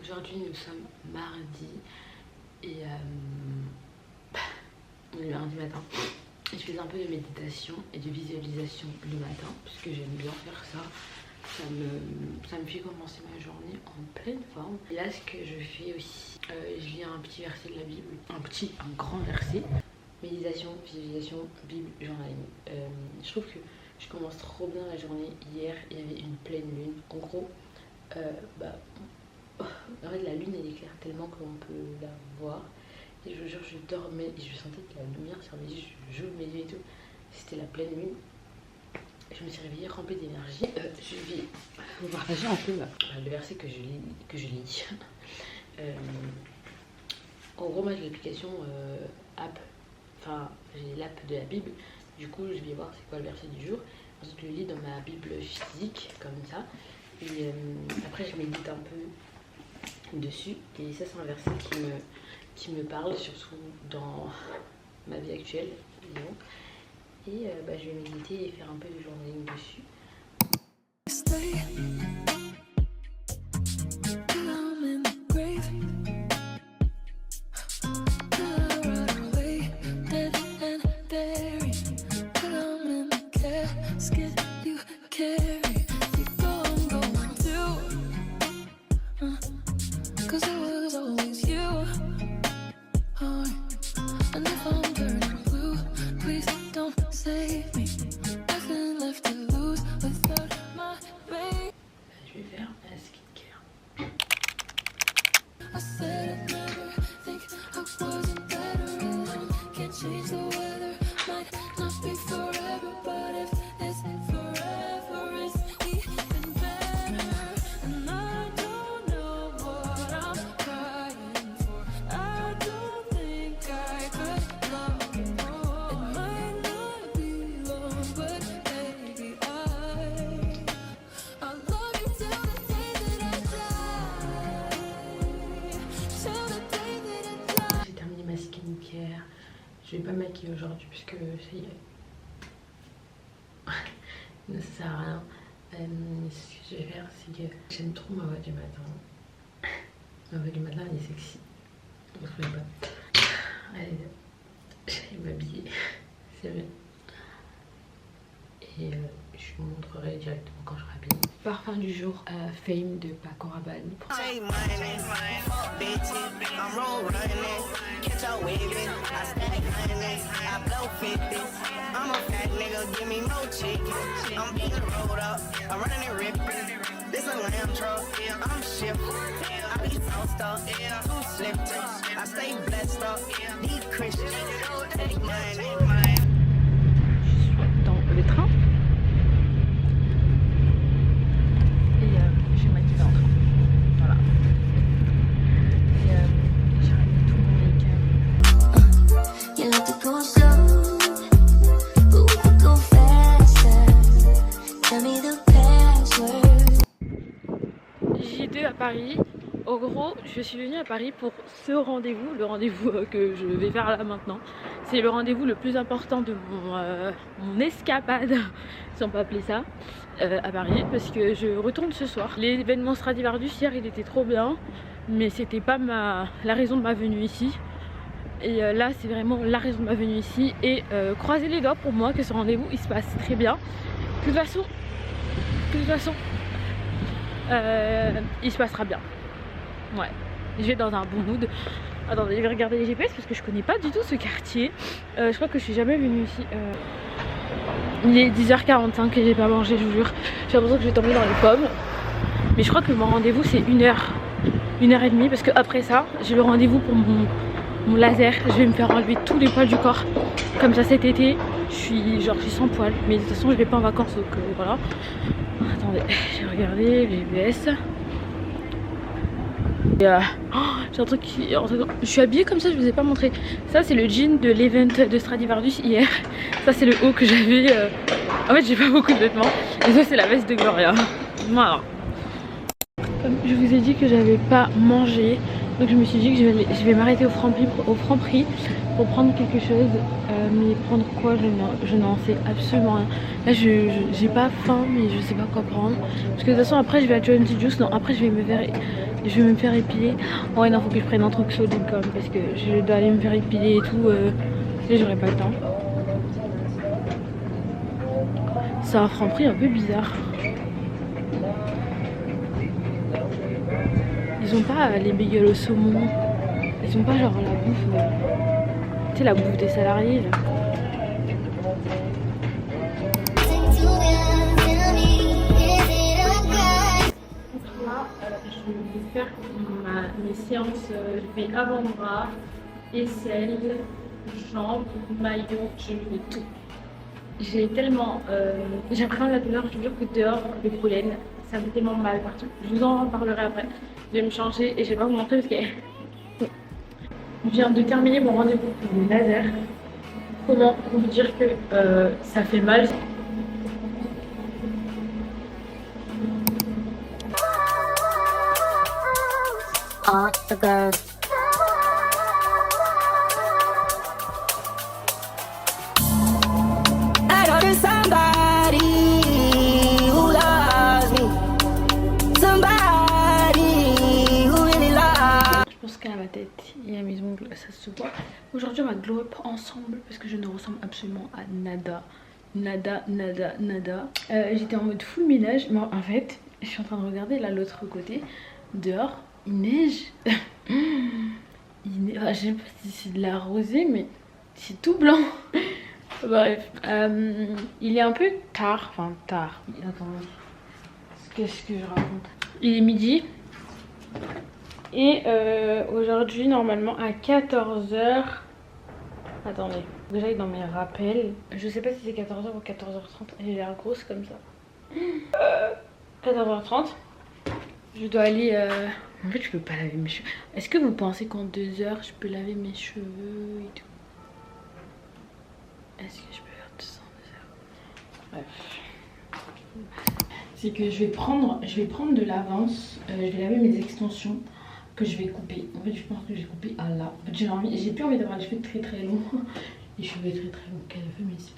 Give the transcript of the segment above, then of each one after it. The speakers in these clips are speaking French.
Aujourd'hui nous sommes mardi et on est lundi matin. Et je faisais un peu de méditation et de visualisation le matin puisque j'aime bien faire ça. Ça me fait commencer ma journée en pleine forme. Et là ce que je fais aussi, je lis un petit verset de la Bible, un grand verset. Méditation, visualisation, Bible, journaling. Je trouve que je commence trop bien la journée. Hier il y avait une pleine lune. En gros, en fait la lune elle éclaire tellement qu'on peut la voir. Et je vous jure, je dormais et je sentais de la lumière sur mes yeux, je joue mes yeux et tout. C'était la pleine lune. Je me suis réveillée remplie d'énergie. Je vais vous partager un peu le verset que je lis. En gros, moi j'ai l'application app. Enfin, j'ai l'app de la Bible. Du coup, je vais voir c'est quoi le verset du jour. Ensuite, je le lis dans ma Bible physique, comme ça. Et après, je médite un peu dessus. Et ça, c'est un verset qui me parle, surtout dans ma vie actuelle, disons. Et je vais méditer et faire un peu de journaling dessus. Je vais pas me maquiller aujourd'hui puisque ça y est. Non, ça sert à rien. Ce que je vais faire, c'est que j'aime trop ma voix du matin. Ma voix du matin, elle est sexy. On se fait pas. Allez, j'allais m'habiller. C'est bien. Et je vous montrerai directement quand je m'habille. Parfum du jour, Fame de Paco Rabanne. Dans le train. J2 à Paris. En gros, je suis venue à Paris pour ce rendez-vous, le rendez-vous que je vais faire là maintenant. C'est le rendez-vous le plus important de mon escapade, si on peut appeler ça, à Paris, parce que je retourne ce soir. L'événement Stradivarius hier, il était trop bien, mais c'était pas la raison de ma venue ici. Et là, c'est vraiment la raison de ma venue ici. Et croisez les doigts pour moi que ce rendez-vous, il se passe très bien. De toute façon, il se passera bien. Ouais, je vais dans un bon mood. Attendez, je vais regarder les GPS parce que je connais pas du tout ce quartier. Je crois que je suis jamais venue ici. Il est 10h45 et j'ai pas mangé, je vous jure. J'ai l'impression que je vais tomber dans les pommes. Mais je crois que mon rendez-vous c'est 1h30 parce que après ça, j'ai le rendez-vous pour mon laser. Je vais me faire enlever tous les poils du corps. Comme ça cet été, j'ai sans poils. Mais de toute façon, je vais pas en vacances donc voilà. Attendez, j'ai regardé les GPS. J'ai un truc qui... Je suis habillée comme ça, je vous ai pas montré. Ça c'est le jean de l'event de Stradivarius hier. Ça c'est le haut que j'avais. En fait j'ai pas beaucoup de vêtements. Et ça c'est la veste de Gloria. Voilà. Comme je vous ai dit que j'avais pas mangé. Donc je me suis dit que je vais m'arrêter au Franprix pour prendre quelque chose. Mais prendre quoi, je n'en sais absolument rien. Là j'ai pas faim mais je sais pas quoi prendre. Parce que de toute façon après je vais à Twenty Juice. Non, après je vais me faire épiler. Oh ouais non, faut que je prenne un truc solide quand même. Parce que je dois aller me faire épiler et tout. Là j'aurai pas le temps. C'est un Franprix un peu bizarre. Ils ont pas les bagels au saumon. Ils ont pas genre la bouffe. Tu sais, la bouffe des salariés là. Je vais faire mes séances. Je vais avant-bras, aisselle, jambes, maillot, je fais tout. J'ai tellement. J'ai vraiment la douleur, je vous jure que dehors, le pollen, ça me fait tellement mal partout. Je vous en parlerai après. Je vais me changer et je vais pas vous montrer parce que je viens de terminer mon rendez-vous pour le laser. Comment vous dire que ça fait mal. À ma tête et à mes ongles, ça se voit. Aujourd'hui on va glow up ensemble parce que je ne ressemble absolument à nada. J'étais en mode full ménage mais en fait je suis en train de regarder là l'autre côté. Dehors il neige. Enfin, je sais pas si c'est de la rosée mais c'est tout blanc. Bref, il est un peu tard, enfin tard. Attendez, qu'est-ce que je raconte? Il est midi. Et aujourd'hui, normalement, à 14 h. Attendez, que j'aille dans mes rappels. Je sais pas si c'est 14 h ou 14 h 30. J'ai l'air grosse comme ça. 14 h 30. Je dois aller. En fait, je peux pas laver mes cheveux. Est-ce que vous pensez qu'en 2 heures, je peux laver mes cheveux et tout? Est-ce que je peux faire tout ça en 2 heures? Bref. C'est que je vais prendre de l'avance. Je vais laver mes extensions. Que je vais couper. En fait, je pense que je vais couper à là. En fait, j'ai plus envie d'avoir les cheveux très très longs. Les cheveux très très longs, quelle femme ici.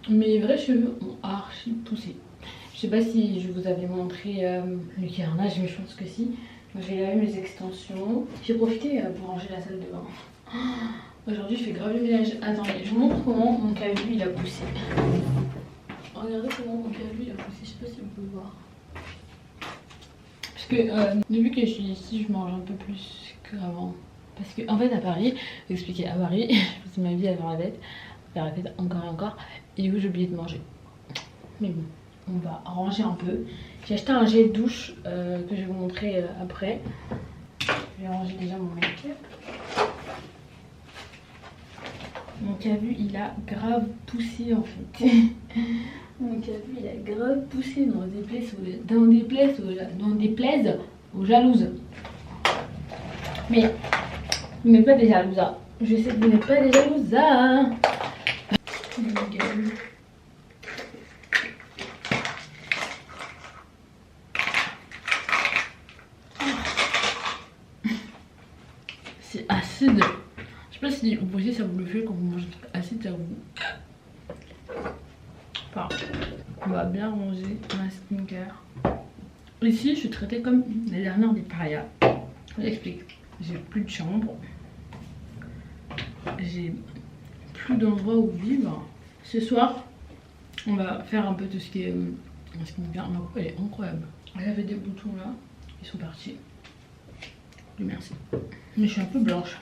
Mes vrais cheveux ont archi poussé. Je sais pas si je vous avais montré le carnage, mais je pense que si. Donc, je vais laver mes extensions. J'ai profité pour ranger la salle de bain. Aujourd'hui, je fais grave le ménage. Attendez, je vous montre comment mon cavu il a poussé. Regardez comment mon cavu il a poussé. Je sais pas si vous pouvez voir. Parce que depuis que je suis ici, je mange un peu plus qu'avant. Parce que en fait à Paris, j'expliquais à Paris, je passais ma vie à faire la fête encore et encore. Et du coup j'ai oublié de manger. Mais bon, on va ranger un peu. J'ai acheté un gel douche que je vais vous montrer après. Je vais ranger déjà mon make-up. Donc t'as vu, il a grave poussé en fait. Donc t'as vu, il a grave poussé dans des plaies aux jalouses. Mais pas des jalousas. Je sais que vous n'êtes pas des jalousas. C'est acide. Je sais pas si vous aussi ça vous le fait quand vous mangez acide, ça vous. Enfin, on va bien ranger ma skincare. Ici, je suis traitée comme la dernière des parias. Je vous explique. J'ai plus de chambre. J'ai plus d'endroit où vivre. Ce soir, on va faire un peu tout ce qui est skincare. Ma coupe, elle est incroyable. J'avais des boutons là. Ils sont partis. Dieu merci. Mais je suis un peu blanche.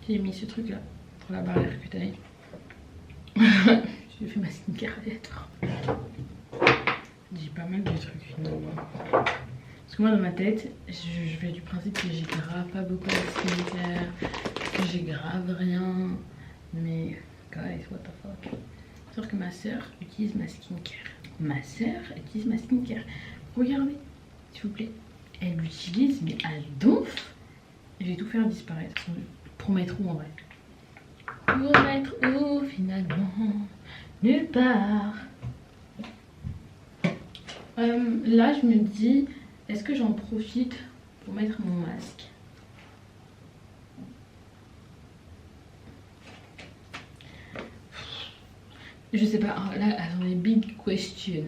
J'ai mis ce truc là pour la barrière cutanée. J'ai fait ma skincare aléatoire. J'ai pas mal de trucs finalement. Parce que moi dans ma tête, je vais du principe que j'ai grave pas beaucoup de skincare, que j'ai grave rien. Mais guys, what the fuck. Sauf que ma soeur utilise ma skincare. Ma soeur utilise ma skincare. Regardez, s'il vous plaît. Elle l'utilise mais à donf. Je vais tout faire disparaître. Pour mettre où en vrai? Pour mettre où finalement? Nulle part. Là je me dis, est-ce que j'en profite pour mettre mon masque? Je sais pas, là attendez, big question.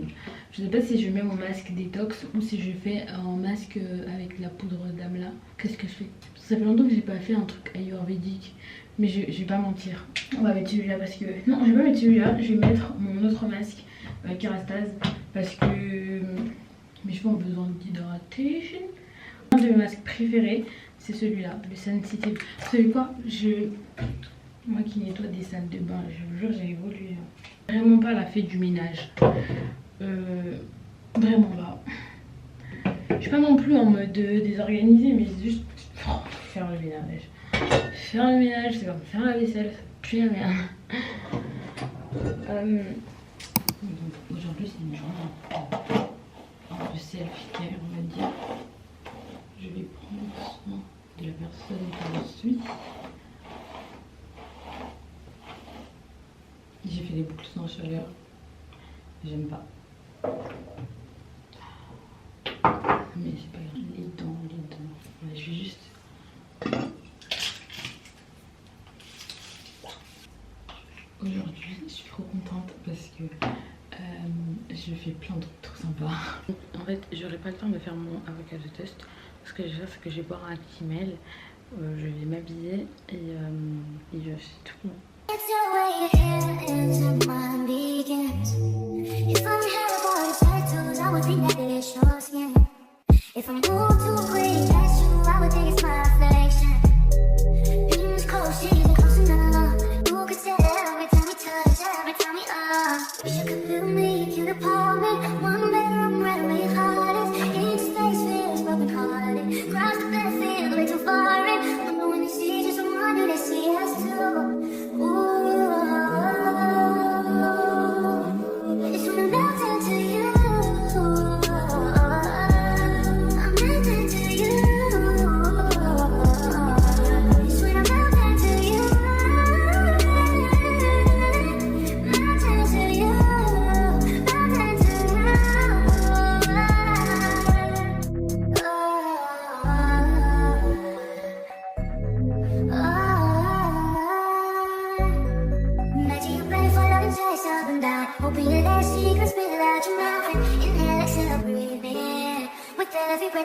Je sais pas si je mets mon masque détox ou si je fais un masque avec la poudre d'Amla. Qu'est-ce que je fais? Ça fait longtemps que j'ai pas fait un truc ayurvédique, mais je vais pas mentir. On va mettre celui-là parce que... Non, je vais pas mettre celui-là, je vais mettre mon autre masque Kerastase parce que mes cheveux ont besoin d'hydratation. Un de mes masques préférés, c'est celui-là, le Sensitive. Vous savez quoi? Moi qui nettoie des salles de bain, je vous jure, j'ai évolué. Vraiment pas la fée du ménage. Vraiment pas. Je suis pas non plus en mode désorganisé, mais c'est juste faire le ménage. Faire le ménage, c'est comme faire la vaisselle, ça pue la merde. Aujourd'hui, c'est une journée de self-care, on va dire. Je vais prendre soin de la personne que je suis. J'ai fait des boucles sans chaleur. J'aime pas. Mais c'est pas grave. Les dents. Ouais, je vais juste... Aujourd'hui, je suis trop contente parce que je fais plein de trucs trop sympas. En fait, j'aurai pas le temps de faire mon avocado toast. Ce que je vais faire, c'est que je vais boire un petit mail. Je vais m'habiller et c'est tout. It's your way your hair ends and mine begins. If I'm hair or tattoos, I would think that it's your skin. If I move too quick, that's true, I would think it's my reflection. In this cold, she isn't close enough. You could say every time we touch, every time we wish you could feel me, you could pull me. One bedroom, red away your heart is. Each space feels broken hearted. Cross the battlefield, way too far in. I know when they see just one, do they see us too?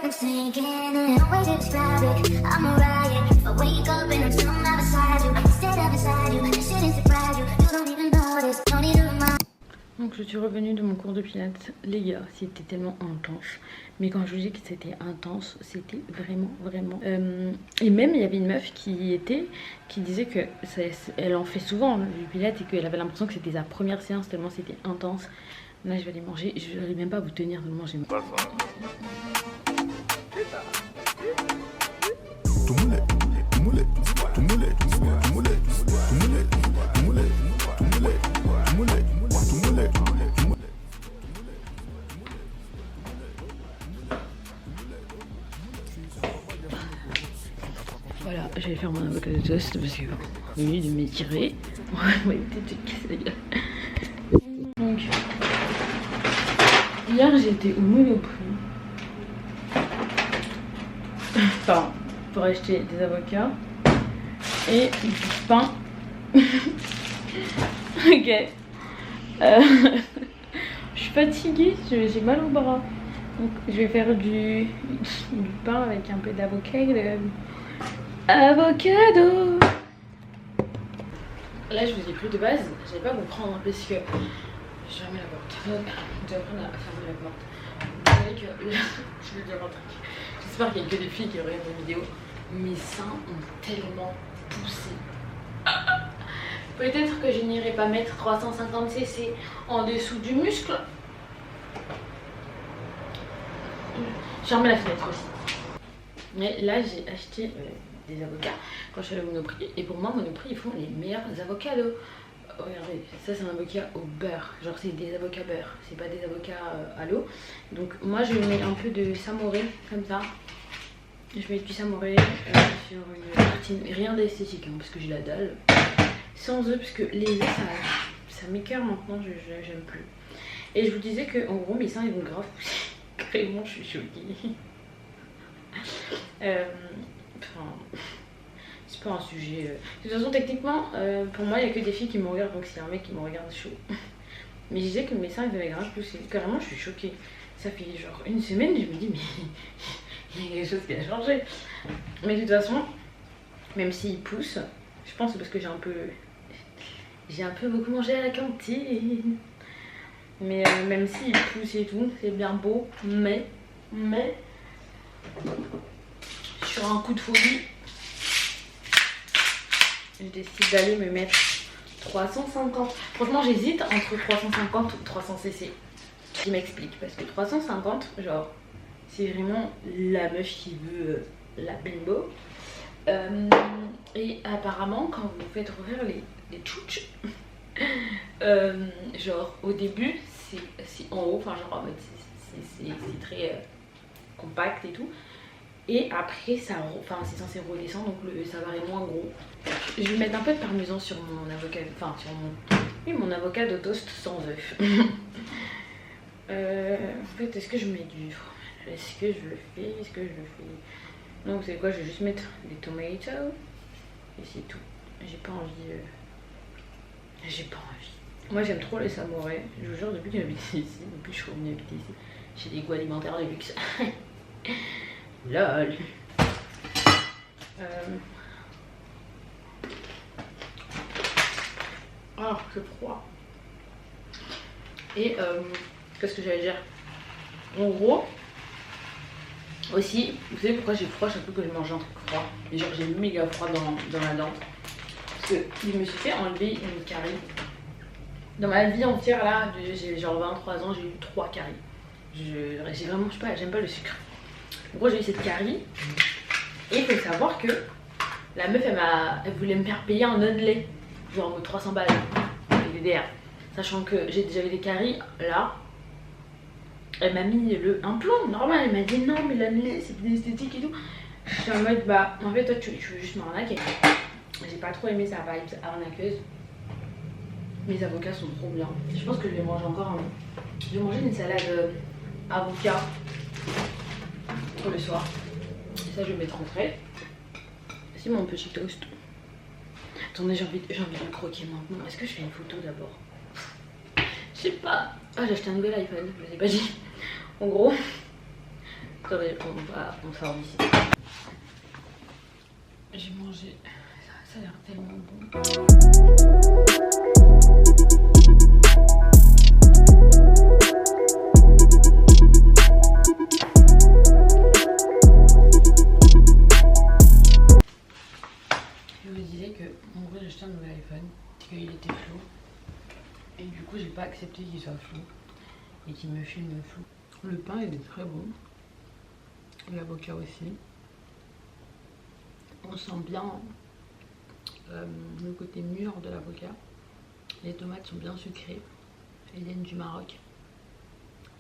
I'm sinking in a way to describe it. I'm a riot. If I wake up and I'm still not beside you, instead of beside you, this shouldn't surprise you. You don't even notice, don't need to remind. Donc je suis revenue de mon cours de pilates. Les gars, c'était tellement intense. Mais quand je vous dis que c'était intense, c'était vraiment. Et même il y avait une meuf qui disait que elle en fait souvent du pilates et qu'elle avait l'impression que c'était sa première séance tellement c'était intense. Là je vais aller manger. Je n'arrive même pas à vous tenir de manger. Voilà, je vais faire mon avocado toast parce que au lieu de m'étirer, on va éviter de se casser la gueule. Donc, hier j'étais au Monoprix. Enfin, pour acheter des avocats et du pain. Ok. Je suis fatiguée, j'ai mal au bras. Donc je vais faire du pain avec un peu d'avocat. Avocado. Là je vous ai pris de base, j'allais pas vous prendre parce que je ferme la porte. Je vais apprendre à fermer la porte. Vous savez que là, je vais dire un truc. J'espère qu'il y a que des filles qui regardent mes vidéos. Mes seins ont tellement poussé. Peut-être que je n'irai pas mettre 350 cc en dessous du muscle. Je ferme la fenêtre aussi. Mais là j'ai acheté des avocats quand je suis allée au Monoprix. Et pour moi Monoprix ils font les meilleurs avocados. Regardez, ça c'est un avocat au beurre. Genre c'est des avocats beurre, c'est pas des avocats à l'eau. Donc moi je mets un peu de samouré comme ça. Je mets du samouré sur une tartine. Rien d'esthétique hein, parce que j'ai la dalle. Sans œufs parce que les œufs ça m'écoeure maintenant, j'aime plus. Et je vous disais que en gros mes seins ils vont grave pousser. Vraiment je suis choquée. Enfin, c'est pas un sujet. De toute façon techniquement pour moi il y a que des filles qui me regardent, donc c'est un mec qui me regarde chaud. Mais je disais que mes seins ils avaient grave poussé. Carrément je suis choquée. Ça fait genre une semaine, je me dis mais il y a quelque chose qui a changé. Mais de toute façon, même s'ils poussent, je pense que c'est parce que j'ai un peu beaucoup mangé à la cantine. Mais même s'ils poussent et tout, c'est bien beau. Mais sur un coup de folie, je décide d'aller me mettre 350. Franchement j'hésite entre 350 ou 300 cc. Je m'explique, parce que 350, genre, c'est vraiment la meuf qui veut la bimbo. Et apparemment, quand vous faites refaire les tchouches, genre au début, c'est en haut, enfin, genre en mode c'est très compact et tout. Et après, c'est censé redescendre, donc ça va être moins gros. Je vais mettre un peu de parmesan sur mon avocado, enfin, sur mon avocado toast sans œuf. En fait, est-ce que je mets du fromage? Est-ce que je le fais? Non, vous savez quoi, je vais juste mettre des tomates et c'est tout. J'ai pas envie. Moi j'aime trop les samouraïs. Je vous jure, depuis que j'habite ici, depuis que je suis revenue habiter ici, j'ai des goûts alimentaires de luxe. Lol. Oh, c'est froid. Et qu'est-ce que j'allais dire? En gros, aussi, vous savez pourquoi j'ai froid chaque fois que je mange un truc froid? Et genre j'ai méga froid dans la dent. Parce que je me suis fait enlever une carie. Dans ma vie entière là, j'ai genre 23 ans, j'ai eu 3 caries. J'ai vraiment, je sais pas, j'aime pas le sucre. En gros j'ai eu cette carie. Et il faut savoir que la meuf elle voulait me faire payer un an de lait. Genre 300 balles. DDR. Sachant que j'avais des caries là. Elle m'a mis un plan normal, elle m'a dit non mais l'année c'est esthétique et tout. J'étais en mode bah en fait toi tu veux juste m'arnaquer. J'ai pas trop aimé sa vibe arnaqueuse. Mes avocats sont trop bien. Je pense que je vais manger encore un. Je vais manger une salade avocat pour le soir. Et ça je vais mettre en trait. C'est mon petit toast. Attendez, j'ai envie de le croquer maintenant. Est-ce que je fais une photo d'abord? Je sais pas. Ah, j'ai acheté un nouvel iPhone, je vous ai pas dit. En gros, attendez, on sort d'ici. J'ai mangé. Ça a l'air tellement bon. Je vous disais que, en gros, j'ai acheté un nouvel iPhone parce qu'il était flou. Et du coup, j'ai pas accepté qu'il soit flou et qu'il me filme flou. Le pain, il est très bon. L'avocat aussi. On sent bien le côté mûr de l'avocat. Les tomates sont bien sucrées. Elles viennent du Maroc.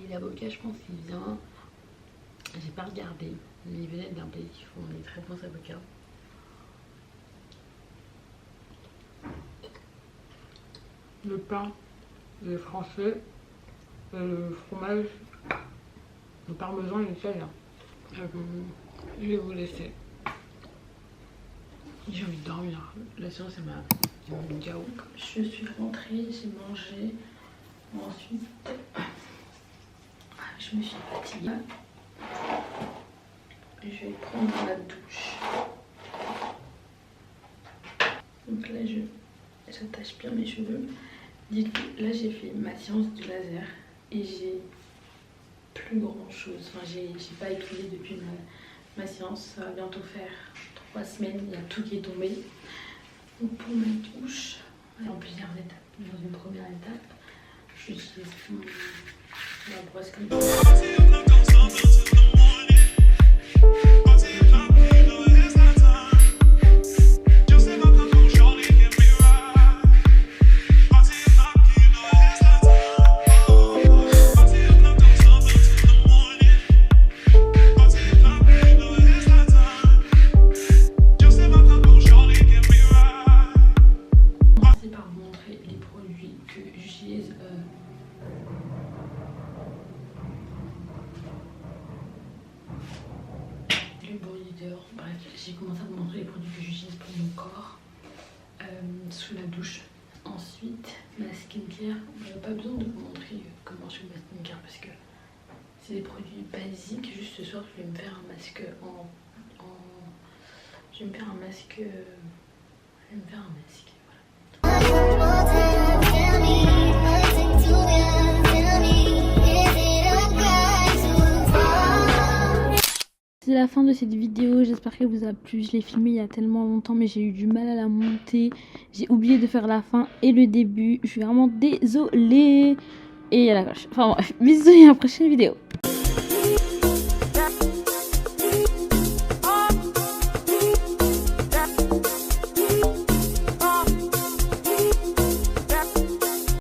Et l'avocat, je pense qu'il vient... J'ai pas regardé. Il venait d'un pays qui font des très bons avocats. Le pain, le français, le fromage, le parmesan et l'italien. Je vais vous laisser. J'ai envie de dormir. La séance, elle m'a mis KO. Je suis rentrée, j'ai mangé. Ensuite, je me suis fatiguée. Je vais prendre la douche. Donc là, j'attache bien mes cheveux. Dites-vous, là j'ai fait ma séance de laser et j'ai plus grand chose. Enfin, j'ai pas épilé depuis ma séance. Ça va bientôt faire 3 semaines. Il y a tout qui est tombé. Donc pour ma douche, en plusieurs étapes. Dans une première étape, j'utilise la brosse comme ça. j'ai commencé à vous montrer les produits que j'utilise pour mon corps sous la douche. Ensuite, ma skincare, pas besoin de vous montrer comment je fais ma skincare parce que c'est des produits basiques. Juste ce soir, je vais me faire un masque je vais me faire un masque. C'est la fin de cette vidéo, j'espère qu'elle vous a plu. Je l'ai filmée il y a tellement longtemps mais j'ai eu du mal à la monter. J'ai oublié de faire la fin et le début. Je suis vraiment désolée. Et il y a la cloche. Enfin bref, bisous et à la prochaine vidéo.